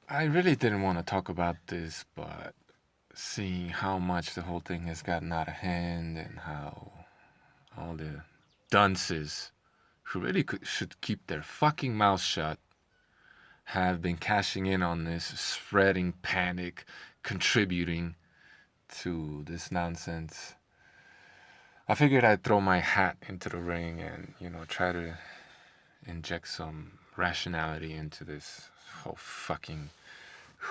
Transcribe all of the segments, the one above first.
I really didn't want to talk about this, but seeing how much the whole thing has gotten out of hand and how all the dunces who really should keep their fucking mouths shut have been cashing in on this, spreading panic, contributing to this nonsense. I figured I'd throw my hat into the ring and, try to inject some rationality into this whole fucking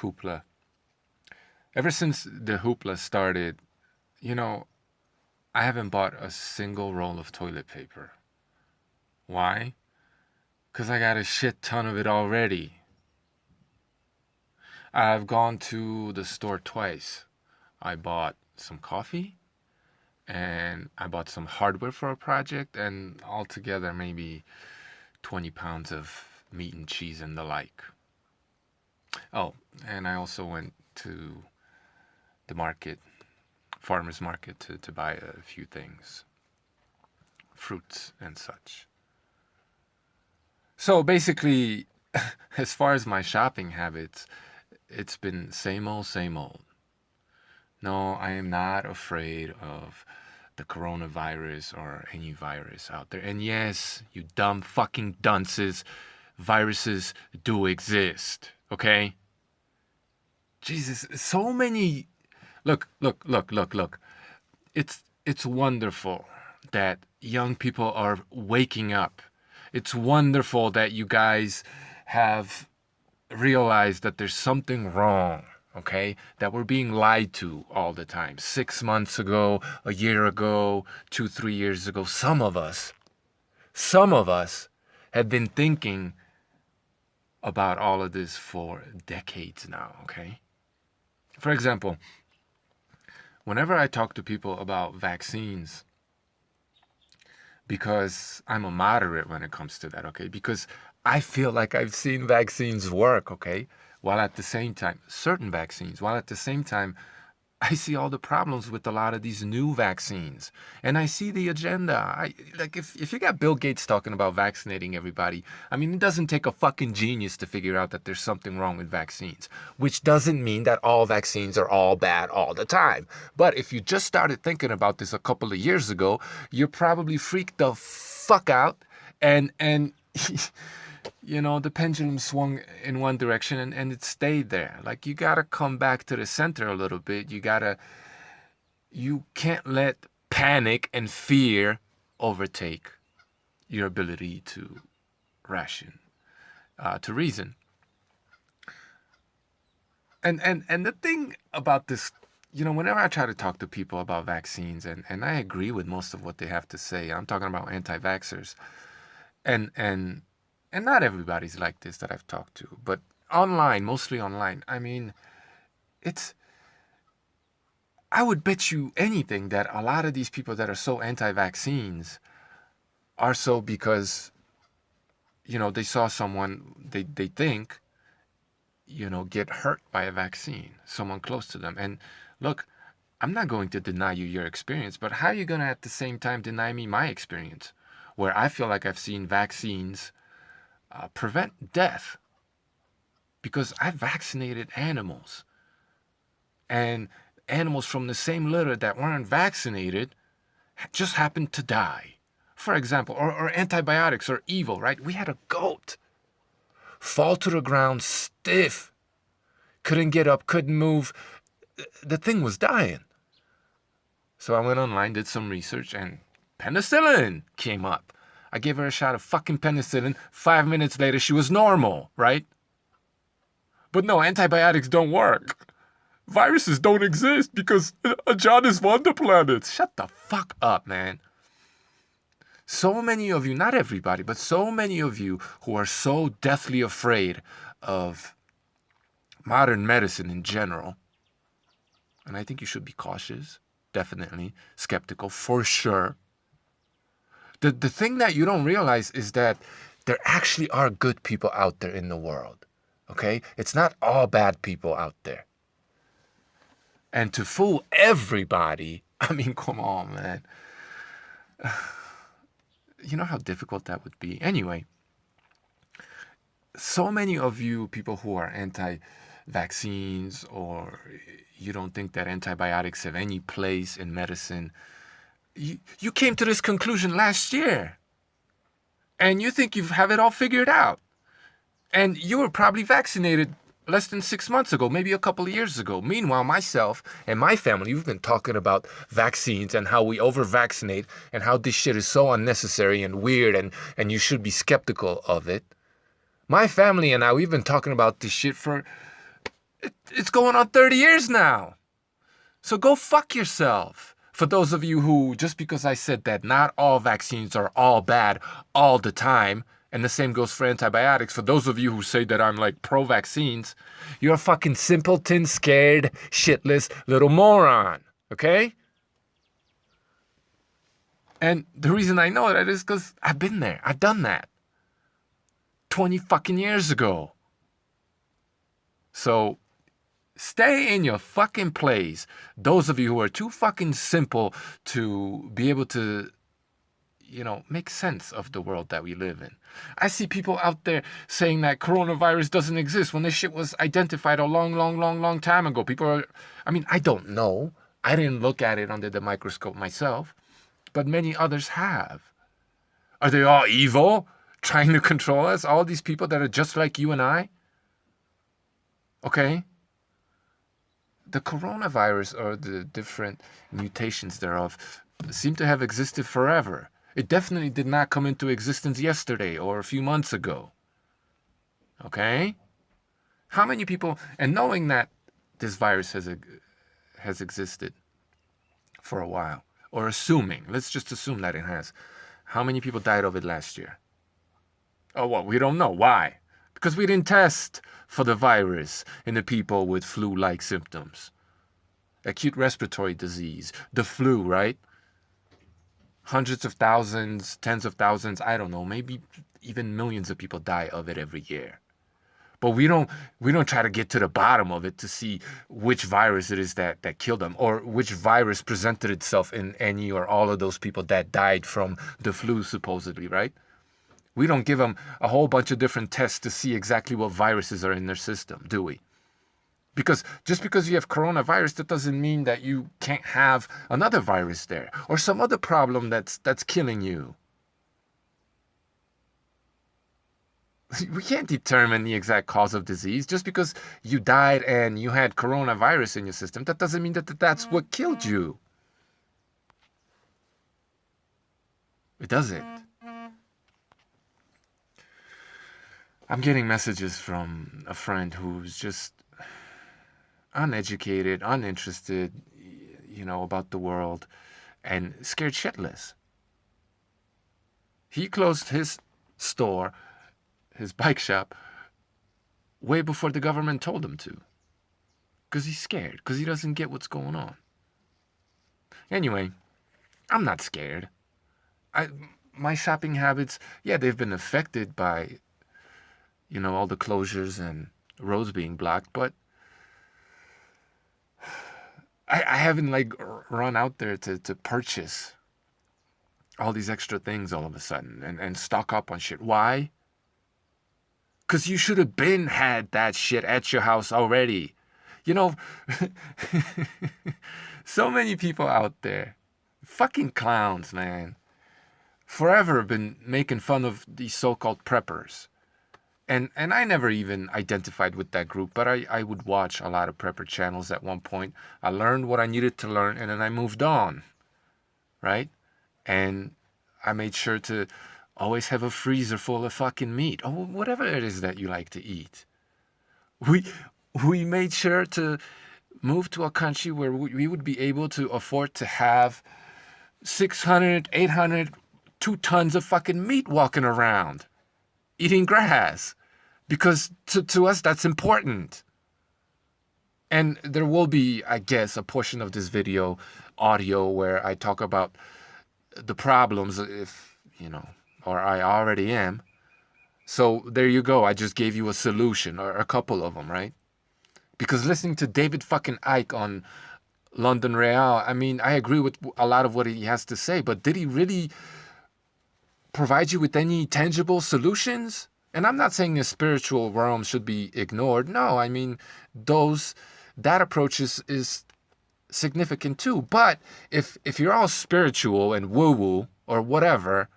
hoopla. Ever since the hoopla started, you know, I haven't bought a single roll of toilet paper. Why? Because I got a shit ton of it already. I've gone to the store twice. I bought some coffee and I bought some hardware for a project, and altogether maybe 20 pounds of meat and cheese and the like. Oh, and I also went to the market, farmer's market, to buy a few things, fruits and such. So basically, as far as my shopping habits, it's been same old, same old. No, I am not afraid of the coronavirus or any virus out there. And yes, you dumb fucking dunces, viruses do exist, okay? Jesus, so many. Look, look, look, look, look. It's wonderful that young people are waking up. It's wonderful that you guys have realized that there's something wrong, okay? That we're being lied to all the time. 6 months ago, a year ago, 2, 3 years ago, some of us have been thinking about all of this for decades now, okay? For example, whenever I talk to people about vaccines, because I'm a moderate when it comes to that, okay? Because I feel like I've seen vaccines work, okay? While at the same time, certain vaccines, while at the same time, I see all the problems with a lot of these new vaccines. And I see the agenda. If you got Bill Gates talking about vaccinating everybody, I mean, it doesn't take a fucking genius to figure out that there's something wrong with vaccines, which doesn't mean that all vaccines are all bad all the time. But if you just started thinking about this a couple of years ago, you're probably freaked the fuck out, and the pendulum swung in one direction, and it stayed there. Like, you gotta come back to the center a little bit. You can't let panic and fear overtake your ability to ration, to reason. And the thing about this, whenever I try to talk to people about vaccines, and I agree with most of what they have to say, I'm talking about anti-vaxxers, and not everybody's like this that I've talked to, but online, mostly online. I mean, it's I would bet you anything that a lot of these people that are so anti-vaccines are so because they saw someone they think get hurt by a vaccine, someone close to them. And look, I'm not going to deny you your experience, but how are you going to at the same time deny me my experience, where I feel like I've seen vaccines prevent death because I vaccinated animals, and animals from the same litter that weren't vaccinated just happened to die. For example, or antibiotics are evil, right? We had a goat fall to the ground stiff, couldn't get up, couldn't move. The thing was dying. So I went online, did some research, and penicillin came up. I gave her a shot of fucking penicillin. 5 minutes later, she was normal, right? But no, antibiotics don't work. Viruses don't exist because a John is on the planet. Shut the fuck up, man. So many of you, not everybody, but so many of you who are so deathly afraid of modern medicine in general, and I think you should be cautious, definitely, skeptical, for sure. The thing that you don't realize is that there actually are good people out there in the world, okay? It's not all bad people out there. And to fool everybody, I mean, come on, man. You know how difficult that would be. Anyway, so many of you people who are anti-vaccines, or you don't think that antibiotics have any place in medicine, you came to this conclusion last year. And you think you have it all figured out. And you were probably vaccinated less than 6 months ago, maybe a couple of years ago. Meanwhile, myself and my family, we've been talking about vaccines and how we over-vaccinate and how this shit is so unnecessary and weird, and you should be skeptical of it. My family and I, we've been talking about this shit for, it's going on 30 years now. So go fuck yourself. For those of you who, just because I said that not all vaccines are all bad all the time, and the same goes for antibiotics, for those of you who say that I'm like pro-vaccines, you're a fucking simpleton, scared, shitless little moron, okay? And the reason I know that is because I've been there. I've done that 20 fucking years ago. So stay in your fucking place. Those of you who are too fucking simple to be able to, make sense of the world that we live in. I see people out there saying that coronavirus doesn't exist when this shit was identified a long time ago. I don't know. I didn't look at it under the microscope myself, but many others have. Are they all evil, trying to control us? All these people that are just like you and I? Okay? The coronavirus, or the different mutations thereof, seem to have existed forever. It definitely did not come into existence yesterday or a few months ago. Okay? How many people, and knowing that this virus has existed for a while, or let's just assume that it has, how many people died of it last year? Oh, well, we don't know. Why? Because we didn't test for the virus in the people with flu-like symptoms. Acute respiratory disease, the flu, right? Hundreds of thousands, tens of thousands, I don't know, maybe even millions of people die of it every year. But we don't try to get to the bottom of it to see which virus it is that killed them, or which virus presented itself in any or all of those people that died from the flu, supposedly, right? We don't give them a whole bunch of different tests to see exactly what viruses are in their system, do we? Because just because you have coronavirus, that doesn't mean that you can't have another virus there, or some other problem that's killing you. We can't determine the exact cause of disease. Just because you died and you had coronavirus in your system, that doesn't mean that that's what killed you. It doesn't. I'm getting messages from a friend who's just uneducated, uninterested, about the world, and scared shitless. He closed his store, his bike shop, way before the government told him to. Because he's scared, because he doesn't get what's going on. Anyway, I'm not scared. My shopping habits, yeah, they've been affected by all the closures and roads being blocked, but I haven't run out there to purchase all these extra things all of a sudden and stock up on shit. Why? Because you should have had that shit at your house already. So many people out there, fucking clowns, man, forever have been making fun of these so-called preppers. And I never even identified with that group, but I would watch a lot of prepper channels at one point. I learned what I needed to learn, and then I moved on, right? And I made sure to always have a freezer full of fucking meat, or whatever it is that you like to eat. We made sure to move to a country where we would be able to afford to have 600, 800, 2 tons of fucking meat walking around, eating grass, because to us that's important. And there will be, I guess, a portion of this video audio where I talk about the problems, if or I already am. So there you go. I just gave you a solution, or a couple of them, right? Because listening to David fucking Icke on London Real, I agree with a lot of what he has to say, but did he really provide you with any tangible solutions? And I'm not saying the spiritual realm should be ignored. No, I mean, that approach is significant too. But if you're all spiritual and woo woo or whatever,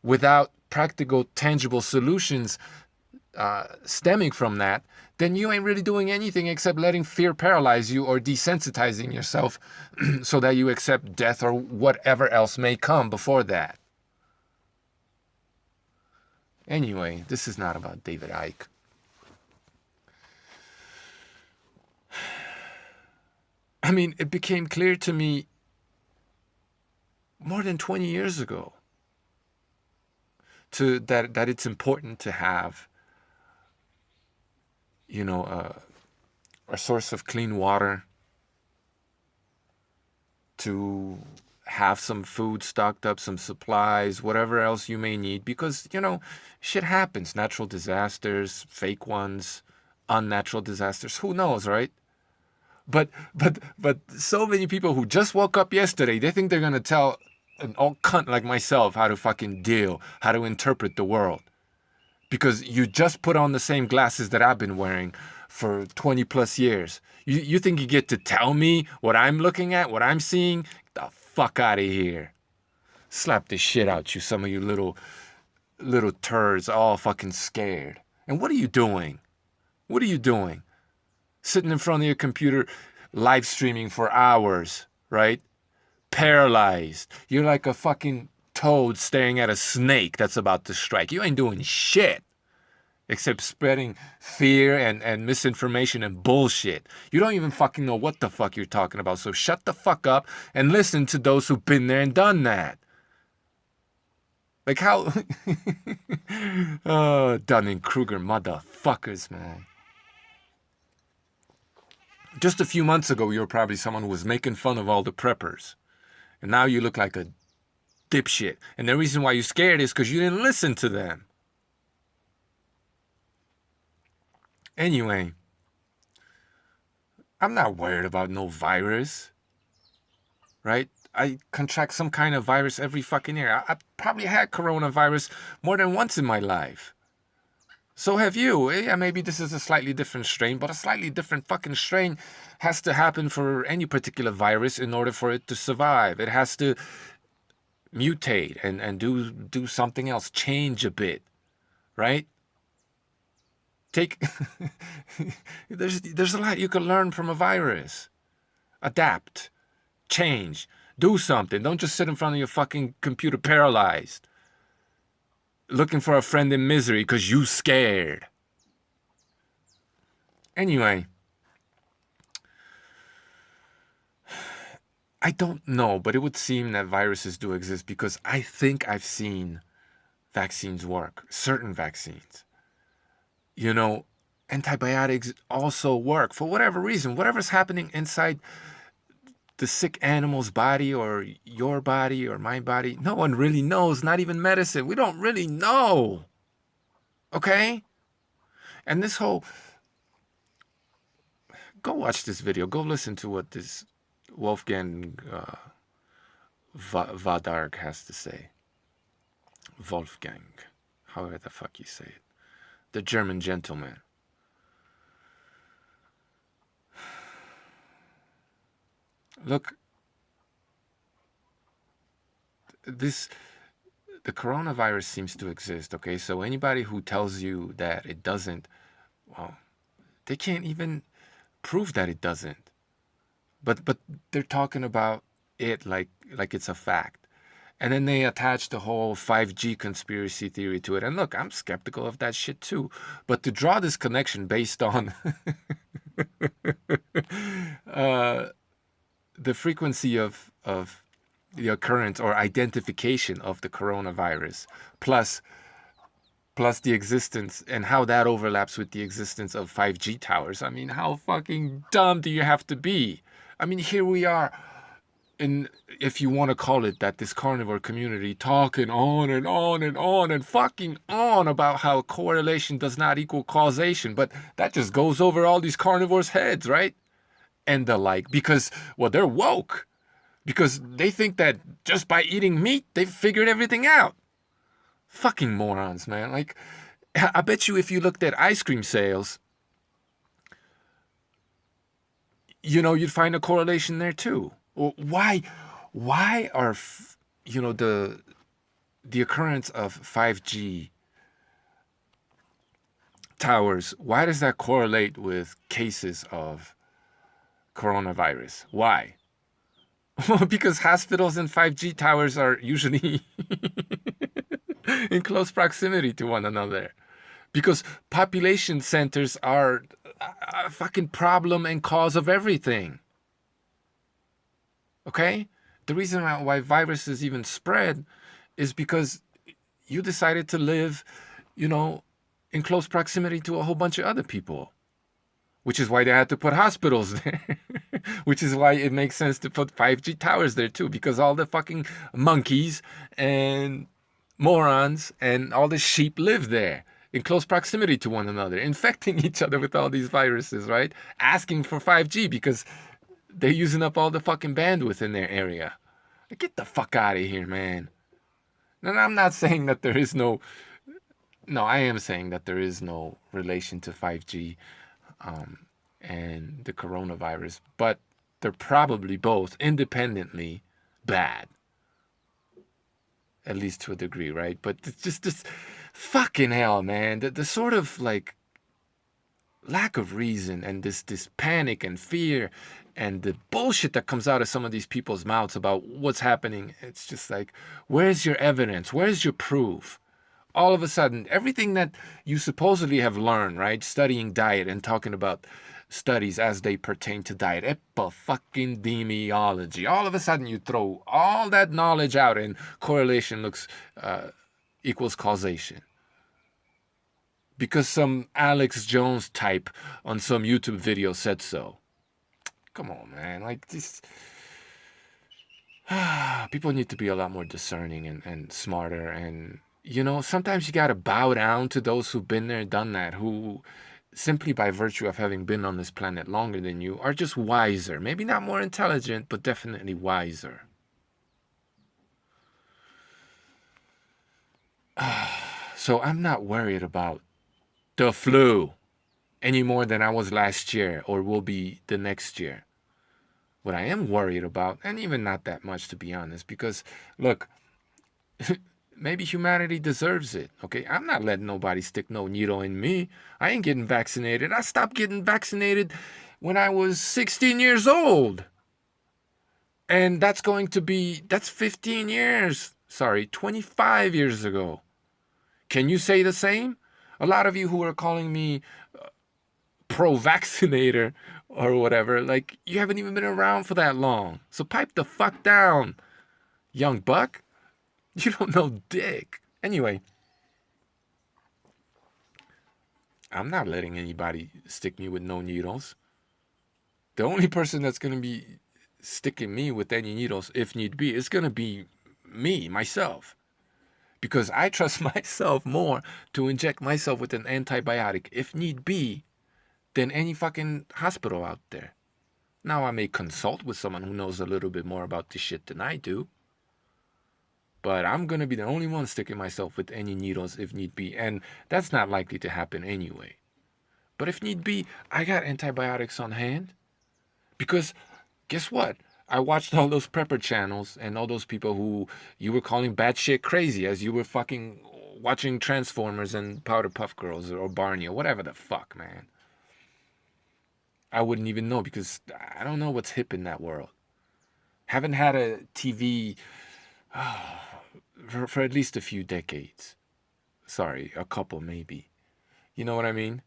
without practical, tangible solutions stemming from that, then you ain't really doing anything except letting fear paralyze you or desensitizing yourself so that you accept death or whatever else may come before that. Anyway, this is not about David Icke. I mean, it became clear to me more than 20 years ago that it's important to have, you know, a source of clean water, to have some food stocked up, some supplies, whatever else you may need, because, you know, shit happens. Natural disasters, fake ones, unnatural disasters, who knows, right? But so many people who just woke up yesterday, they think they're gonna tell an old cunt like myself how to fucking deal, how to interpret the world. Because you just put on the same glasses that I've been wearing for 20 plus years. You think you get to tell me what I'm looking at, what I'm seeing? Get the fuck out of here. Slap the shit out you, some of you little turds, all fucking scared. And what are you doing? What are you doing? Sitting in front of your computer, live streaming for hours, right? Paralyzed. You're like a fucking toad staring at a snake that's about to strike. You ain't doing shit except spreading fear and misinformation and bullshit. You don't even fucking know what the fuck you're talking about. So shut the fuck up and listen to those who've been there and done that. Like how... Oh, Dunning-Kruger motherfuckers, man. Just a few months ago, you were probably someone who was making fun of all the preppers. And now you look like a dipshit. And the reason why you're scared is because you didn't listen to them. Anyway, I'm not worried about no virus. Right? I contract some kind of virus every fucking year. I probably had coronavirus more than once in my life. So have you. Yeah, maybe this is a slightly different strain, but a slightly different fucking strain has to happen for any particular virus in order for it to survive. It has to mutate and do something else, change a bit, right? There's a lot you can learn from a virus. Adapt, change, do something. Don't just sit in front of your fucking computer paralyzed, looking for a friend in misery because you scared. Anyway, I don't know, but it would seem that viruses do exist because I think I've seen vaccines work, certain vaccines. You know, antibiotics also work for whatever reason, whatever's happening inside the sick animal's body or your body or my body. No one really knows, not even medicine. We don't really know. Okay? And this whole... Go watch this video. Go listen to what this Wolfgang Vadarg has to say. Wolfgang. However the fuck you say it. The German gentleman. Look, the coronavirus seems to exist, okay? So anybody who tells you that it doesn't, well, they can't even prove that it doesn't. But they're talking about it like it's a fact. And then they attach the whole 5G conspiracy theory to it. And look, I'm skeptical of that shit too. But to draw this connection based on the frequency of the occurrence or identification of the coronavirus, plus the existence and how that overlaps with the existence of 5G towers. I mean, how fucking dumb do you have to be? I mean, here we are, in, if you want to call it that, this carnivore community talking on and on and on and fucking on about how correlation does not equal causation. But that just goes over all these carnivores' heads, right? And the like, because, well, they're woke. Because they think that just by eating meat, they've figured everything out. Fucking morons, man. Like, I bet you if you looked at ice cream sales, you'd find a correlation there too. Why are, the occurrence of 5G towers, why does that correlate with cases of coronavirus? Why? Well, because hospitals and 5G towers are usually in close proximity to one another. Because population centers are a fucking problem and cause of everything. Okay? The reason why viruses even spread is because you decided to live, in close proximity to a whole bunch of other people. Which is why they had to put hospitals there. Which is why it makes sense to put 5G towers there too. Because all the fucking monkeys and morons and all the sheep live there in close proximity to one another, infecting each other with all these viruses, right? Asking for 5G because they're using up all the fucking bandwidth in their area. Get the fuck out of here, man. And I'm not saying that there is no... No, I am saying that there is no relation to 5G and the coronavirus, but they're probably both independently bad. At least to a degree, right? But it's just this fucking hell, man. The sort of like lack of reason and this panic and fear and the bullshit that comes out of some of these people's mouths about what's happening. It's just like, where's your evidence? Where's your proof? All of a sudden, everything that you supposedly have learned, right? Studying diet and talking about studies as they pertain to diet. Epidemiology. All of a sudden, you throw all that knowledge out and correlation equals causation. Because some Alex Jones type on some YouTube video said so. Come on, man. Like, this... people need to be a lot more discerning and smarter. And, sometimes you got to bow down to those who've been there, done that, who simply by virtue of having been on this planet longer than you are just wiser. Maybe not more intelligent, but definitely wiser. So I'm not worried about the flu any more than I was last year or will be the next year. What I am worried about, and even not that much to be honest, because look, maybe humanity deserves it, okay? I'm not letting nobody stick no needle in me. I ain't getting vaccinated. I stopped getting vaccinated when I was 16 years old. And that's 15 years. Sorry, 25 years ago. Can you say the same? A lot of you who are calling me pro-vaccinator or whatever, like, you haven't even been around for that long. So pipe the fuck down, young buck. You don't know dick. Anyway, I'm not letting anybody stick me with no needles. The only person that's going to be sticking me with any needles, if need be, is going to be me, myself. Because I trust myself more to inject myself with an antibiotic, if need be, than any fucking hospital out there. Now, I may consult with someone who knows a little bit more about this shit than I do. But I'm going to be the only one sticking myself with any needles if need be. And that's not likely to happen anyway. But if need be, I got antibiotics on hand. Because guess what? I watched all those prepper channels and all those people who you were calling batshit crazy as you were fucking watching Transformers and Powder Puff Girls or Barney or whatever the fuck, man. I wouldn't even know because I don't know what's hip in that world. Haven't had a TV for at least a few decades. Sorry, a couple maybe. You know what I mean?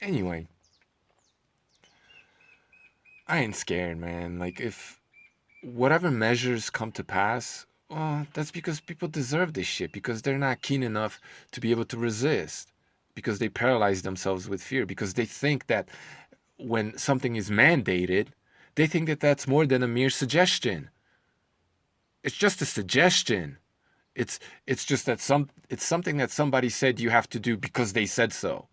Anyway. I ain't scared, man. Like, if whatever measures come to pass, well, that's because people deserve this shit. Because they're not keen enough to be able to resist. Because they paralyze themselves with fear. Because they think that when something is mandated, they think that that's more than a mere suggestion. It's just a suggestion. It's just that it's something that somebody said you have to do because they said so.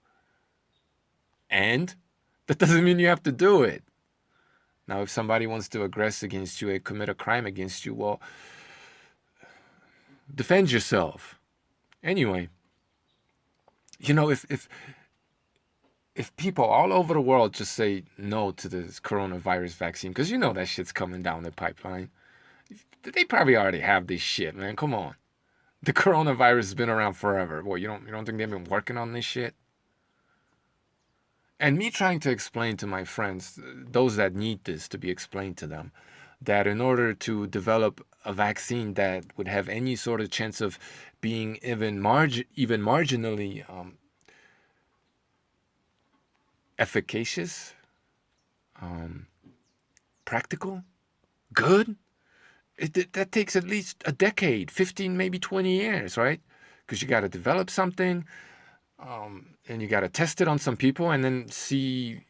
And that doesn't mean you have to do it. Now, if somebody wants to aggress against you and commit a crime against you, well, defend yourself. Anyway, You know, if people all over the world just say no to this coronavirus vaccine, because you know that shit's coming down the pipeline, they probably already have this shit, man. Come on. The coronavirus has been around forever. Boy, you don't think they've been working on this shit? And me trying to explain to my friends, those that need this to be explained to them, that in order to develop a vaccine that would have any sort of chance of being even marginally efficacious, practical, good, that takes at least a decade, 15, maybe 20 years, right? Because you got to develop something, and you got to test it on some people and then see,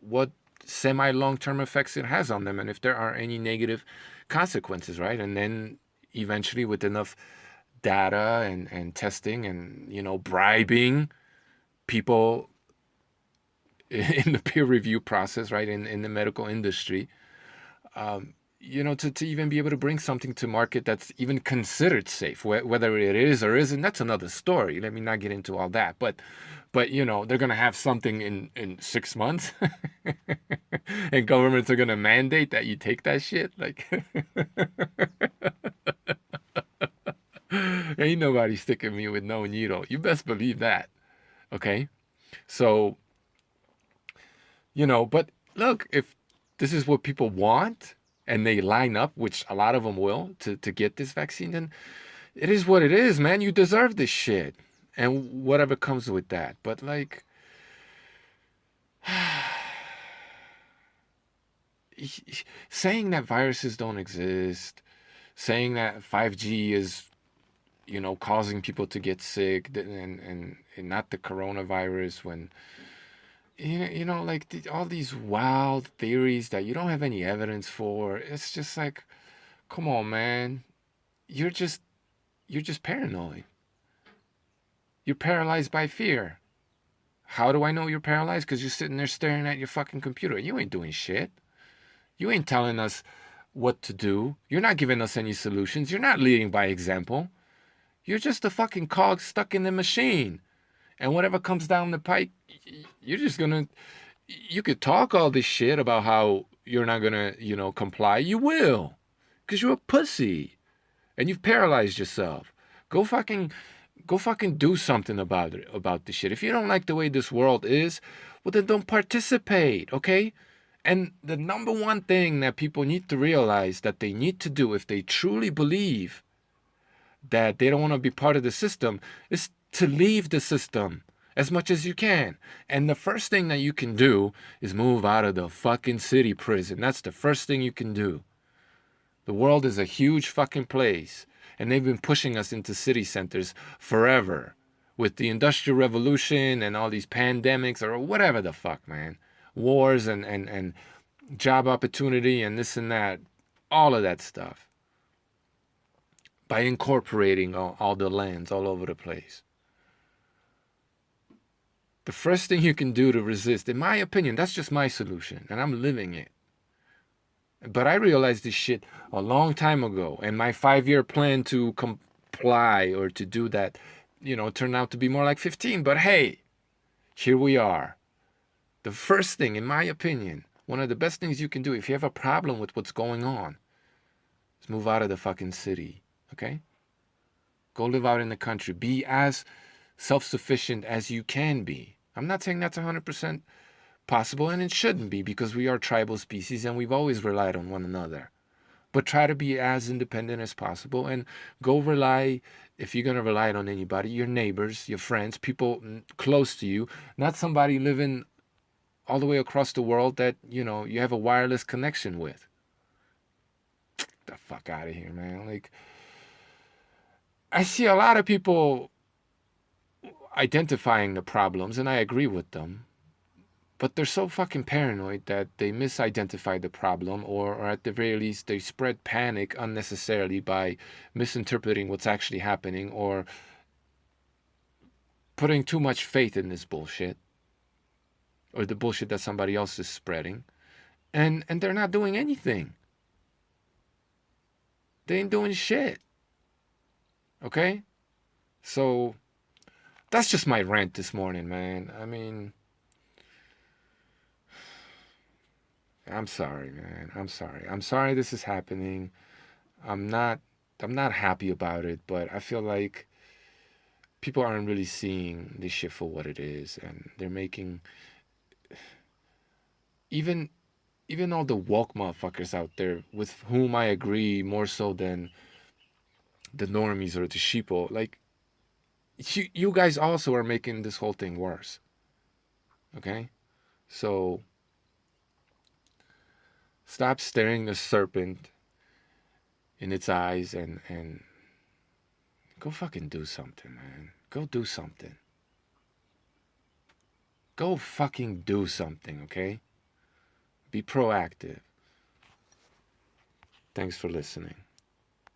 what semi long term effects it has on them and if there are any negative consequences, right? And then eventually, with enough data and testing and, bribing people in the peer review process, right, in the medical industry, to even be able to bring something to market that's even considered safe. Whether it is or isn't, that's another story. Let me not get into all that. But they're going to have something in 6 months, and governments are going to mandate that you take that shit. Like, ain't nobody sticking me with no needle. You best believe that. Okay? So, but look, if this is what people want and they line up, which a lot of them will, to get this vaccine, then it is what it is, man. You deserve this shit. And whatever comes with that. But, like, saying that viruses don't exist, saying that 5G is, causing people to get sick, and not the coronavirus, when like all these wild theories that you don't have any evidence for. It's just like, come on, man. You're just paranoid. You're paralyzed by fear. How do I know you're paralyzed? Because you're sitting there staring at your fucking computer. You ain't doing shit. You ain't telling us what to do. You're not giving us any solutions. You're not leading by example. You're just a fucking cog stuck in the machine. And whatever comes down the pike, you're just gonna. You could talk all this shit about how you're not gonna, comply. You will, because you're a pussy, and you've paralyzed yourself. Go fucking do something about this shit. If you don't like the way this world is, well, then don't participate, okay? And the number one thing that people need to realize that they need to do if they truly believe that they don't want to be part of the system is to leave the system as much as you can. And the first thing that you can do is move out of the fucking city prison. That's the first thing you can do. The world is a huge fucking place, and they've been pushing us into city centers forever with the Industrial Revolution and all these pandemics or whatever the fuck, man. Wars and job opportunity and this and that. All of that stuff. By incorporating all the lands all over the place. The first thing you can do to resist, in my opinion, that's just my solution, and I'm living it. But I realized this shit a long time ago, and my 5-year plan to comply or to do that, turned out to be more like 15. But hey, here we are. The first thing, in my opinion, one of the best things you can do if you have a problem with what's going on, is move out of the fucking city, okay? Go live out in the country. Be as self-sufficient as you can be. I'm not saying that's 100% possible, and it shouldn't be, because we are tribal species and we've always relied on one another. But try to be as independent as possible, and go rely, if you're going to rely on anybody, your neighbors, your friends, people close to you, not somebody living all the way across the world that, you have a wireless connection with. Get the fuck out of here, man. Like, I see a lot of people identifying the problems, and I agree with them. But they're so fucking paranoid that they misidentify the problem, or at the very least, they spread panic unnecessarily by misinterpreting what's actually happening, or putting too much faith in this bullshit, or the bullshit that somebody else is spreading. And they're not doing anything. They ain't doing shit. Okay? So That's just my rant this morning, man. I mean, I'm sorry, man. I'm sorry. I'm sorry this is happening. I'm not I'm not happy about it, but I feel like people aren't really seeing this shit for what it is, and they're making even even all the woke motherfuckers out there with whom I agree more so than the normies or the sheeple. Like you guys also are making this whole thing worse. Okay, so stop staring the serpent in its eyes and go fucking do something, man. Go do something. Go fucking do something, okay? Be proactive. Thanks for listening.